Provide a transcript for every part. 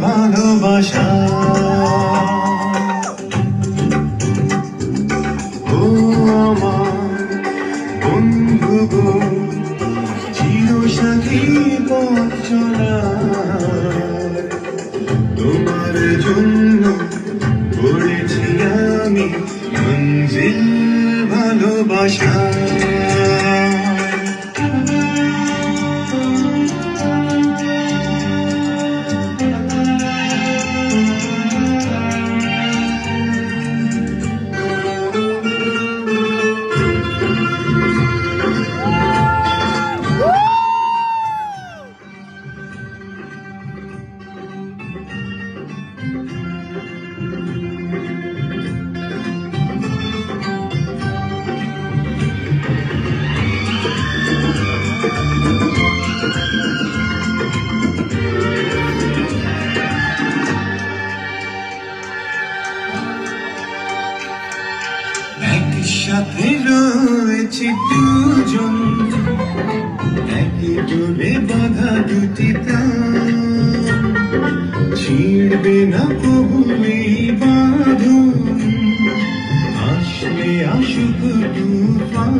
ভালোবাসা ও আমার বন্ধু গো চিরসাথী পথ চলা তোমার জন্য গড়েছি আমি মঞ্জিল ভালোবাসা একসাথে রয়েছি দুজন একই ডোরে বাঁধা দুটি প্রাণ ছিড়বে না কবুলে বাঁধন আসলে আসুক তুফান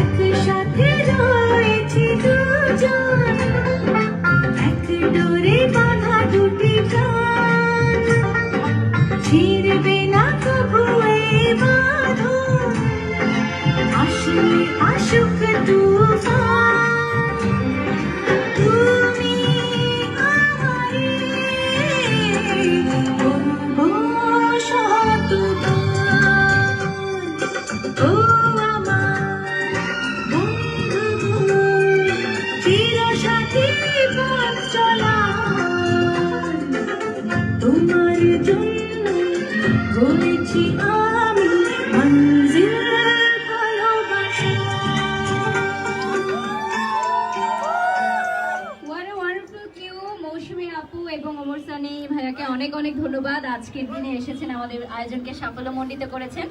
একসাথে রয়েছি দুজন এক ডোরে বাঁধা দুটি প্রাণ ছিড়বে না কবু এ বাঁধন আসলে আসুক তুফান তুমি আমারে বলবো সহতুদান ও আমার বন্ধু চিরসাথী পথ চলা তোমার জন্য গড়েছি আমি মঞ্জিল ভালোবাসা। What a wonderful cue, মৌসুমী আপু এবং ওমর সানি ভাইয়াকে অনেক অনেক ধন্যবাদ। আজকের দিনে এসেছেন, আমাদের আয়োজনকে সাফল্যমণ্ডিত করেছেন।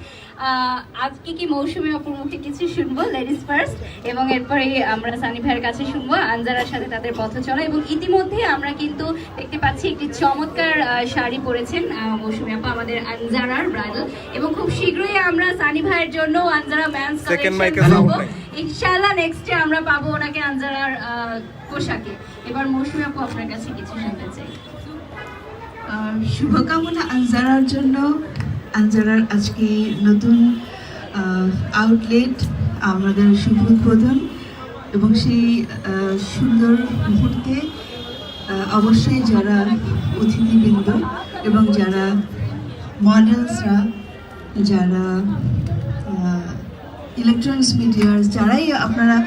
আজকে কি মৌসুমী আপুর মুখে কিছু শুনবো লেডিস ফার্স্ট, এবং এরপরে আমরা সানি ভাইয়ের কাছে শুনবো আনজারার সাথে তাদের পথ চলা। এবং ইতিমধ্যে আমরা কিন্তু দেখতে পাচ্ছি একটি চমৎকার শাড়ি পরেছেন মৌসুমী আপু, আমাদের আনজারার ব্রাইডাল, এবং খুব শীঘ্রই আমরা সানি ভাইয়ের জন্য আনজারা ম্যানস কালেকশন পাবো ইনশাআল্লাহ। নেক্সটে আমরা পাবো ওনাকে আনজারার পোশাকে। এবার মৌসুমী আপু আপনার কাছে কিছু শুনতে চাই। শুভকামনা আনজারার জন্য। আনজারার আজকে নতুন আউটলেট, আমাদের শুভ উদ্বোধন, এবং সেই সুন্দর মুহূর্তে অবশ্যই যারা অতিথিবৃন্দ এবং যারা মডেলসরা, যারা ইলেকট্রনিক্স মিডিয়ার, যারাই আপনারা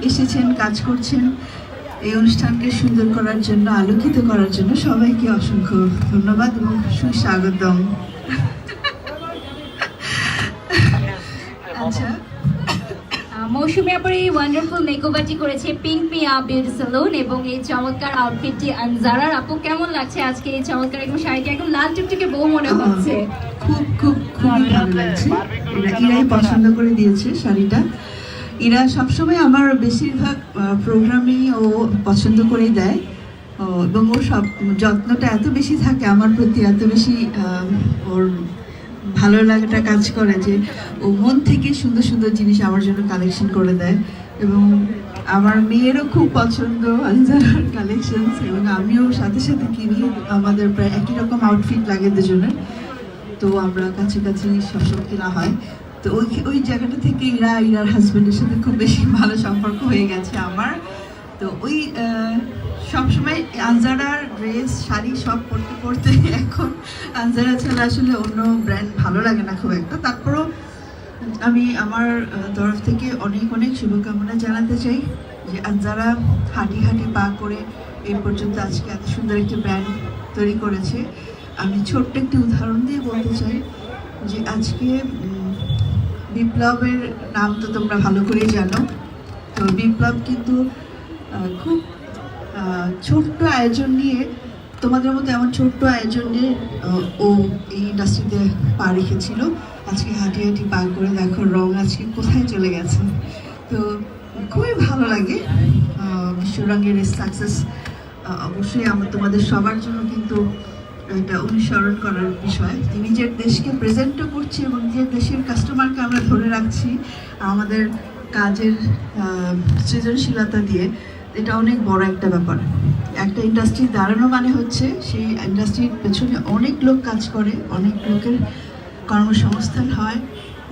এসেছেন, কাজ করছেন এই অনুষ্ঠানকে সুন্দর করার জন্য, আলোকিত করার জন্য সবাইকে অসংখ্য ধন্যবাদ এবং সুস্বাগতম। আচ্ছা, মৌসুমী আপুর এই ওয়ান্ডারফুল মেকওভারটি করেছে পিঙ্ক মিয়া বিউটি সেলুন, এবং এই চমৎকার আউটফিটটি আনজারার। আপু কেমন লাগছে আজকে এই চমৎকার একদম শাড়িটি? একদম লাল টুকটুকে বউ মনে হচ্ছে। খুব খুব খুব ভালো লাগছে। ইরাই পছন্দ করে দিয়েছে শাড়িটা। এরা সবসময় আমার বেশিরভাগ প্রোগ্রামেই ও পছন্দ করে দেয়, এবং ওর সব যত্নটা এত বেশি থাকে আমার প্রতি, এত বেশি ওর ভালো লাগাটা কাজ করে যে ও মন থেকে সুন্দর সুন্দর জিনিস আমার জন্য কালেকশন করে দেয়। এবং আমার মেয়েরও খুব পছন্দ আনজারার কালেকশনস, এবং আমিও সাথে সাথে কিনি। আমাদের প্রায় একই রকম আউটফিট লাগে দুজনের, তো আমরা কাছাকাছি সবসময় কেনা হয়। তো ওই জায়গাটা থেকে ইরার হাজব্যান্ডের সাথে খুব বেশি ভালো সম্পর্ক হয়ে গেছে আমার। তো ওই সবসময় আনজারার ড্রেস, শাড়ি সব পরতে পরতে এখন আনজারা ছাড়া আসলে অন্য ব্র্যান্ড ভালো লাগে না খুব একটা। তারপরও আমি আমার তরফ থেকে অনেক অনেক শুভকামনা জানাতে চাই যে আনজারা হাঁটি হাঁটি পা করে এই পর্যন্ত আজকে এত সুন্দর একটি ব্র্যান্ড তৈরি করেছে। আমি ছোট্ট একটি উদাহরণ দিয়ে বলতে চাই যে আজকে বিপ্লবের নাম তো তোমরা ভালো করেই জানো। তো বিপ্লব কিন্তু খুব ছোট্ট আয়োজন নিয়ে, তোমাদের মতো এমন ছোট্ট আয়োজন নিয়ে ও এই ইন্ডাস্ট্রিতে পা রেখেছিল। আজকে হাঁটি হাঁটি পা করে দেখো রং আজকে কোথায় চলে গেছে। তো খুবই ভালো লাগে বিশ্বরঙের সাকসেস। অবশ্যই আমার তোমাদের সবার জন্য কিন্তু এটা অনুসরণ করার বিষয়, যে নিজের দেশকে প্রেজেন্টও করছি এবং নিজের দেশের কাস্টমারকে আমরা ধরে রাখছি আমাদের কাজের সৃজনশীলতা দিয়ে। এটা অনেক বড় একটা ব্যাপার। একটা ইন্ডাস্ট্রি দাঁড়ানো মানে হচ্ছে সেই ইন্ডাস্ট্রির পেছনে অনেক লোক কাজ করে, অনেক লোকের কর্মসংস্থান হয়,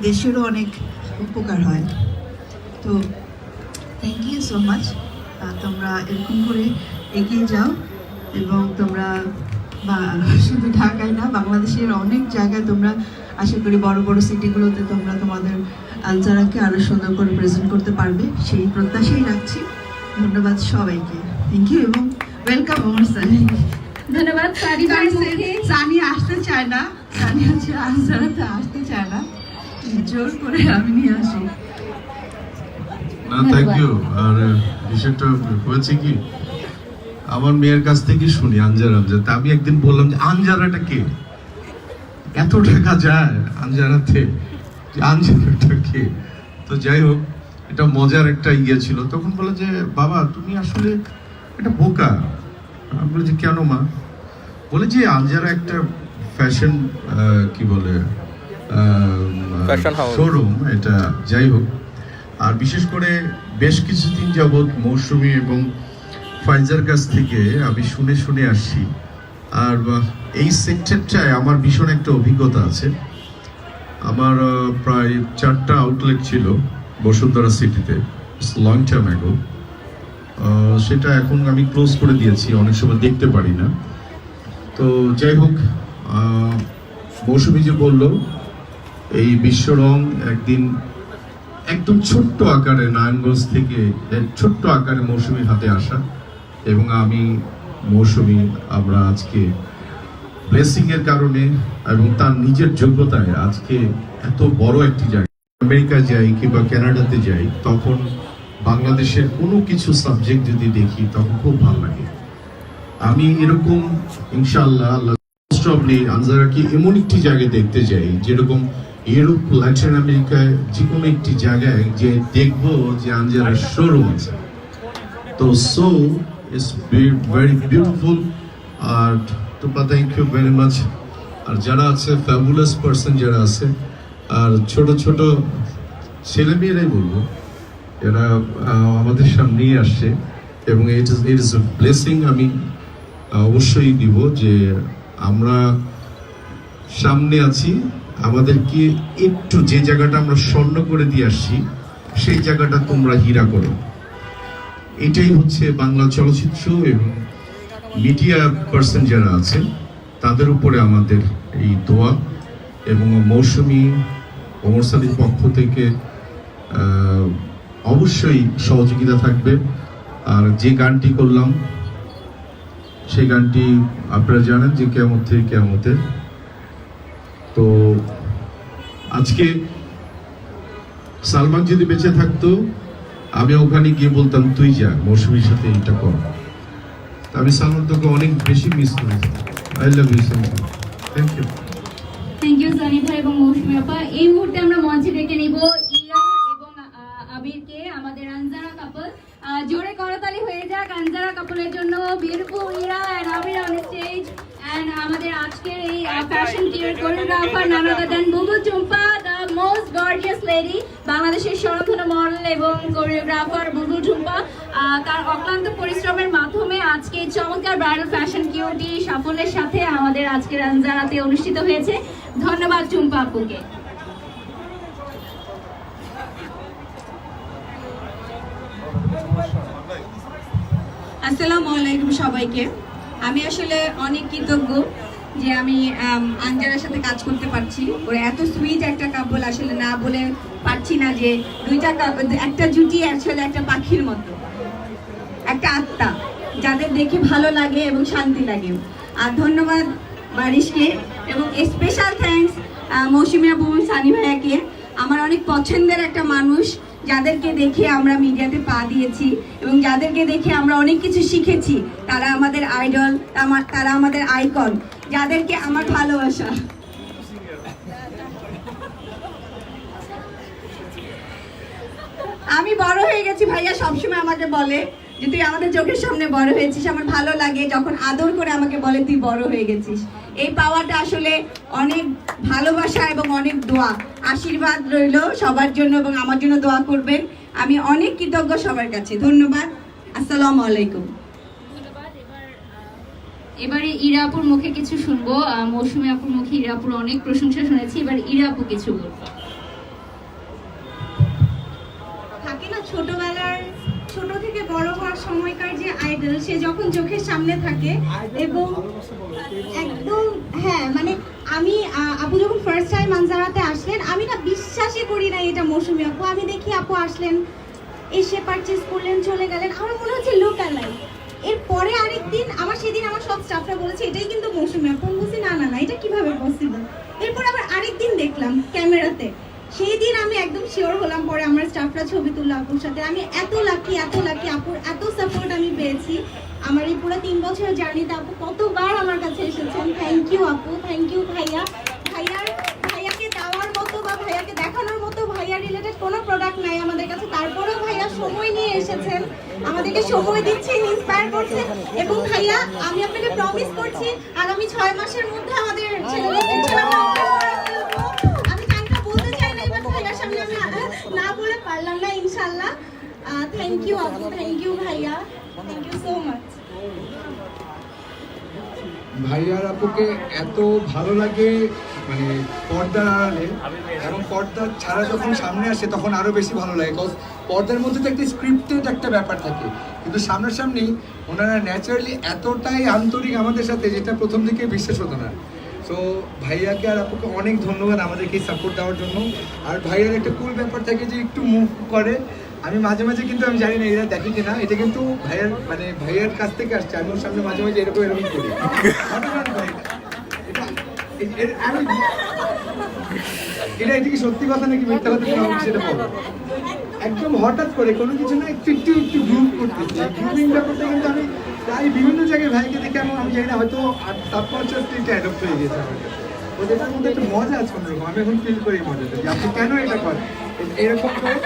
দেশেরও অনেক উপকার হয়। তো থ্যাংক ইউ সো মাচ। তোমরা এরকম করে এগিয়ে যাও এবং তোমরা শুধু ঢাকায় না, বাংলাদেশের অনেক জায়গায় তোমরা আশা করি বড় বড় সিটিগুলোতে তোমরা তোমাদের আনজারাকে আরও সুন্দর করে প্রেজেন্ট করতে পারবে, সেই প্রত্যাশাই রাখছি। ধন্যবাদ সবাইকে, থ্যাংক ইউ এবং ওয়েলকাম ওমর সানি। ধন্যবাদ। সারিবার মুখে সানি আসতে চায় না, সানি হচ্ছে আনজারাতে আসতে চায় না, জোর করে আমি নিয়ে আসি। না থ্যাংক ইউ। আর বিষয়টা হয়েছে কি, আমার মেয়ের কাছ থেকে শুনি আনজারা তা আমি একদিন বললাম যে আনজারাটা কে, এত টাকা যায় আনজারাতে, আনজারাটা কে? তো যাই হোক, এটা মজার একটা ইয়ে ছিল। তখন বলে যে বাবা তুমি আসলে একটা বোকা। আমি বলি যে কেন মা? বলে যে আনজারা একটা ফ্যাশন কি বলে শোরুম এটা। যাই হোক, আর বিশেষ করে বেশ কিছুদিন যাবৎ মৌসুমী এবং ফাইজার কাছ থেকে আমি শুনে শুনে আসছি। আর এই সেক্টরটায় আমার ভীষণ একটা অভিজ্ঞতা আছে। আমার প্রায় 4টা আউটলেট ছিল বসুন্ধরা সিটিতে, লং টাইম অ্যাগো। সেটা এখন আমি ক্লোজ করে দিয়েছি, অনেক সময় দেখতে পারি না। তো যাই হোক, মৌসুমী যে বললো এই বিশ্বরং একদিন একদম ছোট্ট আকারে নারায়ণগঞ্জ থেকে ছোট্ট আকারে মৌসুমীর হাতে আসা, এবং আমি মৌসুমী আমরা আজকে ব্লেসিং এর কারণে এবং তার নিজের যোগ্যতায় আজকে এত বড় একটি জায়গা। আমেরিকা যাই কিংবা কানাডাতে যাই, তখন বাংলাদেশের কোনো কিছু সাবজেক্ট যদি দেখি তখন খুব ভালো লাগে। আমি এরকম ইনশাআল্লাহ আনজারাকে এমন একটি জায়গায় দেখতে যাই, যেরকম ইউরোপ, ল্যাটিন আমেরিকায় যে কোনো একটি জায়গায় যে দেখবো যে আনজারার শোরুম আছে। তো সো ইটস ভেরি বিউটিফুল। আর টুপা থ্যাংক ইউ ভেরি মাচ। আর যারা আছে ফ্যাবুলাস পার্সন যারা আছে, আর ছোট ছোট ছেলেমেয়েরাই বলবো, এরা আমাদের সামনেই আসছে এবং ইট ইজ এ ব্লেসিং। আমি অবশ্যই দিব যে আমরা সামনে আছি, আমাদেরকে একটু যে জায়গাটা আমরা স্বর্ণ করে দিয়ে আসছি সেই জায়গাটা তোমরা হীরা করো। এটাই হচ্ছে বাংলা চলচ্চিত্র এবং মিডিয়া পার্সন যারা আছে তাদের উপরে আমাদের এই দোয়া। এবং মৌসুমী ওমর সানির পক্ষ থেকে অবশ্যই সহযোগিতা থাকবে। আর যে গানটি করলাম সেই গানটি আপনারা জানেন যে কিয়ামত থেকে কিয়ামতের। তো আজকে সালমান যদি বেঁচে থাকতো, আমি ওখানে গিয়ে বলতাম তুই যা মৌসুমীর সাথে এটা কর। আমি সালমান তোকে অনেক বেশি মিস করেছি। I love you so much. Thank you. Thank you Sunny ভাই এবং মৌসুমী আপা। এই মুহূর্তে আমরা মঞ্চে ডেকে নিব ইরা এবং আবিরকে, আমাদের আনজারা কাপল। জোরে করতালি হয়ে যাক আনজারা কাপলের জন্য। Beautiful Ira and Abir on stage. And আমাদের আজকের এই fashion choreographer none other than Bubul Chumpa, the most gorgeous lady, বাংলাদেশের স্বনামধন্য মডেল এবং কোরিওগ্রাফার বুবুল চুম্পা। তার অক্লান্ত পরিশ্রমের মাধ্যমে আজকে এই চমৎকার ব্রাইডাল ফ্যাশন কিউটি সাফল্যের সাথে আমাদের আজকের আনজারাতে অনুষ্ঠিত হয়েছে। ধন্যবাদ চুম্পা আপুকে। আসসালামু আলাইকুম সবাইকে। আমি আসলে অনেক কৃতজ্ঞ যে আমি আনজারার সাথে কাজ করতে পারছি। ওরা এত সুইট একটা কাপল, আসলে না বলে পারছি না যে একটা জুটি আসলে একটা পাখির মতো, একটা আত্মা, যাদের দেখে ভালো লাগে এবং শান্তি লাগে। আর ধন্যবাদ বারিশকে এবং স্পেশাল থ্যাঙ্কস মৌসুমী আপু সানি ভাইয়াকে। আমার অনেক পছন্দের একটা মানুষ, যাদেরকে দেখে আমরা মিডিয়াতে পা দিয়েছি এবং যাদেরকে দেখে আমরা অনেক কিছু শিখেছি। তারা আমাদের আইডল, তারা আমাদের আইকন, যাদেরকে আমার ভালোবাসা। আমি আমি বড় হয়ে গেছি, ভাইয়া সবসময় আমাকে বলে যে তুই আমাদের চোখের সামনে বড় হয়েছিস। আমার ভালো লাগে যখন আদর করে আমাকে বলে তুই বড় হয়ে গেছিস। এই পাওয়াটা আসলে অনেক ভালোবাসা এবং অনেক দোয়া, আশীর্বাদ রইল সবার জন্য এবং আমার জন্য দোয়া করবেন। আমি অনেক কৃতজ্ঞ সবার কাছে। ধন্যবাদ। আসসালামু আলাইকুম। এবারে ইরা আপুর মুখে কিছু শুনবো। মৌসুমী আপুর মুখে ইরা আপুর অনেক প্রশংসা শুনেছি, এবার ইরা আপু কিছু বলবো। থাকে না ছোটবেলার, ছোট থেকে বড় হওয়ার সময়কার যে আইডল, সে যখন চোখের সামনে থাকে এবং একদম হ্যাঁ মানে আমি আপু যখন ফার্স্ট টাইম আনজারাতে আসলেন, আমি না বিশ্বাসই করি না এটা মৌসুমী আপু। আমি দেখি আপু আসলেন, এসে পারচেস করলেন, চলে গেলেন, আমার মনে হচ্ছে লোক আলাই। এরপরে আরেকদিন সেদিন আমার সব স্টাফরা বলেছে এটাই কিন্তু মৌসুমী আপু। আমি বলছি না না না, এটা কিভাবে পসিবল। এরপর আবার আরেকদিন দেখলাম ক্যামেরাতে, সেই দিন আমি একদম শিওর হলাম। পরে আমার স্টাফরা ছবি তুললো আপুর সাথে। আমি এত লাকি আপুর এত সাপোর্ট আমি পেয়েছি আমার এই পুরো 3 বছরের জার্নিতে। আপু কতবার আমার কাছে এসেছেন। থ্যাংক ইউ আপু, থ্যাংক ইউ ভাইয়া। ভাইয়াকে দেওয়ার মতো বা ভাইয়াকে দেখানোর মতো ভাইয়া রিলেটেড কোনো প্রোডাক্ট নাই আমাদের কাছে, তারপরেও ভাইয়া সময় নিয়ে এসেছেন, আমাদেরকে সময় দিচ্ছেন, ইন্সপায়ার করছেন। এবং ভাইয়া আমি আপনাকে প্রমিস করছি আগামী 6 মাসের মধ্যে আমাদের ছেলেদের না বলে পারলাম না, ইনশাআল্লাহ। থ্যাংক ইউ আপু, থ্যাংক ইউ ভাইয়া, থ্যাংক ইউ সো মাচ। ভাইয়ার আপুকে এত ভালো লাগে মানে পর্দার আড়ালে, এবং পর্দা ছাড়া যখন সামনে আসে তখন আরো বেশি ভালো লাগে। বিকজ পর্দার মধ্যে তো একটা স্ক্রিপ্টেড একটা ব্যাপার থাকে, কিন্তু সামনাসামনি ওনারা ন্যাচারালি এতটাই আন্তরিক আমাদের সাথে, যেটা প্রথম থেকে বিশ্বাস হতো না। সো ভাইয়াকে আর আপুকে অনেক ধন্যবাদ আমাদেরকে সাপোর্ট দেওয়ার জন্য। আর ভাইয়ার একটা কুল ব্যাপার থাকে যে একটু মুভ করে, আমি মাঝে মাঝে কিন্তু আমি জানি না এরা দেখি কিনা, এটা কিন্তু ভাইয়ার কাছ থেকে আসছে। আমি ওর সামনে মাঝে মাঝে এরকম করি। এটা কি সত্যি কথা নাকি মিথ্যা কথা সেটা বলো। একদম হঠাৎ করে কোনো কিছু না, একটু গ্রুপ করতেছি। গ্রুপিং ব্যাপারটা কিন্তু আমি প্রায় বিভিন্ন জায়গায় ভাইকে দেখে আমি জানি না, হয়তো সাবকনসিয়াসলি অ্যাডপ্ট হয়ে গেছে আমার কাছে। ওদের মধ্যে একটা মজা আছে অন্যরকম। আমি এখন ফিল করি মজাটা, যে আপনি কেন এটা করেন এরকম করে।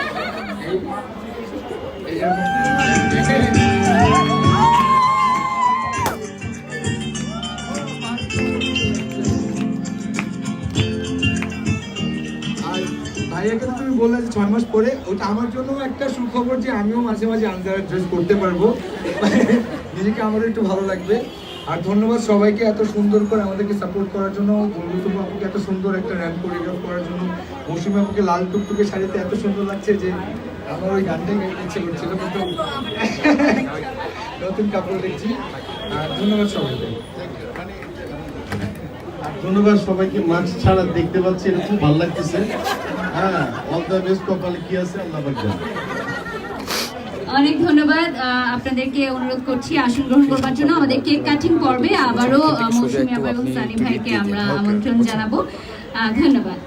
ভাইয়াকে তো তুমি বললে যে 6 মাস পরে, ওটা আমার জন্য একটা সুখবর যে আমিও মাঝে মাঝে আনজারা ড্রেস করতে পারবো। নিজেকে আমারও একটু ভালো লাগবে। আর ধন্যবাদ সবাইকে এত সুন্দর করে আমাদেরকে সাপোর্ট করার জন্য, বন্ধুত্ব আপুকে এত সুন্দর একটা র্যাম্প কোরিওগ্রাফ করার জন্য, মৌসুমী আপুকে লাল টুকটুকে শাড়িতে এত সুন্দর লাগছে যে আমার ওই গানটাই গাইতে ইচ্ছে করছিল, কিন্তু নতুন কাপড় দেখছি। আর ধন্যবাদ সবাইকে। ধন্যবাদ সবাইকে। মাস্ক ছাড়া দেখতে পাচ্ছি, এটা খুব ভালো লাগতেছে। হ্যাঁ, অল দ্য বেস্ট। কপালে কি আছে আল্লাহ পাক জানে। অনেক ধন্যবাদ। আপনাদেরকে অনুরোধ করছি আসন গ্রহণ করবার জন্য। আমাদের কেক কাটিং পর্বে আবারও মৌসুমী আপা এবং সানি ভাইকে আমরা আমন্ত্রণ জানাবো। ধন্যবাদ।